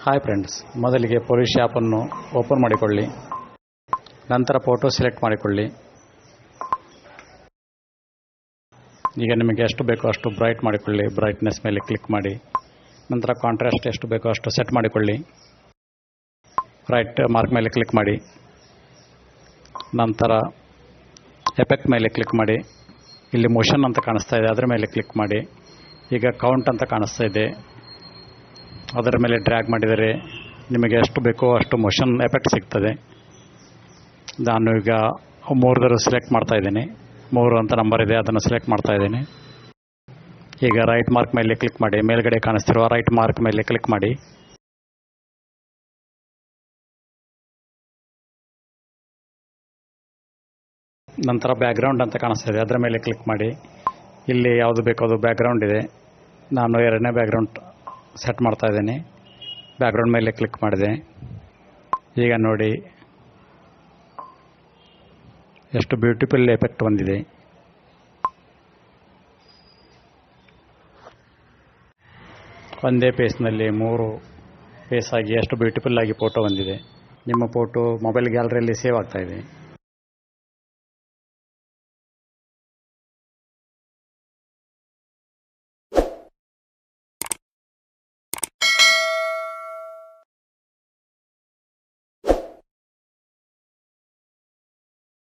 Hi friends, ಮೊದಲಿಗೆ ಪೊಲಿಶ್ ಆ್ಯಪನ್ನು open ಮಾಡಿಕೊಳ್ಳಿ. ನಂತರ ಫೋಟೋ ಸೆಲೆಕ್ಟ್ ಮಾಡಿಕೊಳ್ಳಿ. ಈಗ ನಿಮಗೆ ಎಷ್ಟು ಬೇಕೋ ಅಷ್ಟು ಬ್ರೈಟ್ ಮಾಡಿಕೊಳ್ಳಿ. ಬ್ರೈಟ್ನೆಸ್ ಮೇಲೆ ಕ್ಲಿಕ್ ಮಾಡಿ. ನಂತರ ಕಾಂಟ್ರಾಸ್ಟ್ ಎಷ್ಟು ಬೇಕೋ ಅಷ್ಟು ಸೆಟ್ ಮಾಡಿಕೊಳ್ಳಿ. ರೈಟ್ ಮಾರ್ಕ್ ಮೇಲೆ ಕ್ಲಿಕ್ ಮಾಡಿ. ನಂತರ ಎಫೆಕ್ಟ್ ಮೇಲೆ ಕ್ಲಿಕ್ ಮಾಡಿ. ಇಲ್ಲಿ ಮೋಷನ್ ಅಂತ ಕಾಣಿಸ್ತಾ ಇದೆ, ಅದರ ಮೇಲೆ ಕ್ಲಿಕ್ ಮಾಡಿ. ಈಗ ಕೌಂಟ್ ಅಂತ ಕಾಣಿಸ್ತಾ ಇದೆ, ಅದರ ಮೇಲೆ ಡ್ರ್ಯಾಗ್ ಮಾಡಿದರೆ ನಿಮಗೆ ಎಷ್ಟು ಬೇಕೋ ಅಷ್ಟು ಮೋಷನ್ ಎಫೆಕ್ಟ್ ಸಿಗ್ತದೆ. ನಾನು ಈಗ 3 ಸೆಲೆಕ್ಟ್ ಮಾಡ್ತಾ ಇದ್ದೀನಿ. 3 ಅಂತ ನಂಬರ್ ಇದೆ, ಅದನ್ನು ಸೆಲೆಕ್ಟ್ ಮಾಡ್ತಾ ಇದ್ದೀನಿ. ಈಗ ರೈಟ್ ಮಾರ್ಕ್ ಮೇಲೆ ಕ್ಲಿಕ್ ಮಾಡಿ. ಮೇಲ್ಗಡೆ ಕಾಣಿಸ್ತಿರುವ ರೈಟ್ ಮಾರ್ಕ್ ಮೇಲೆ ಕ್ಲಿಕ್ ಮಾಡಿ. ನಂತರ ಬ್ಯಾಕ್ಗ್ರೌಂಡ್ ಅಂತ ಕಾಣಿಸ್ತಾ ಇದೆ, ಅದರ ಮೇಲೆ ಕ್ಲಿಕ್ ಮಾಡಿ. ಇಲ್ಲಿ ಯಾವುದು ಬೇಕೋ ಅದು ಬ್ಯಾಕ್ಗ್ರೌಂಡ್ ಇದೆ. ನಾನು 2ನೇ ಬ್ಯಾಕ್ಗ್ರೌಂಡ್ ಸೆಟ್ ಮಾಡ್ತಾ ಇದ್ದೀನಿ. ಬ್ಯಾಕ್ಗ್ರೌಂಡ್ ಮೇಲೆ ಕ್ಲಿಕ್ ಮಾಡಿದೆ. ಈಗ ನೋಡಿ ಎಷ್ಟು ಬ್ಯೂಟಿಫುಲ್ ಎಫೆಕ್ಟ್ ಬಂದಿದೆ. ಒಂದೇ ಪೇಸ್ನಲ್ಲಿ 3 ಪೇಸ್ ಆಗಿ ಎಷ್ಟು ಬ್ಯೂಟಿಫುಲ್ ಆಗಿ ಫೋಟೋ ಬಂದಿದೆ. ನಿಮ್ಮ ಫೋಟೋ ಮೊಬೈಲ್ ಗ್ಯಾಲರಿಯಲ್ಲಿ ಸೇವ್ ಆಗ್ತಾ ಇದೆ.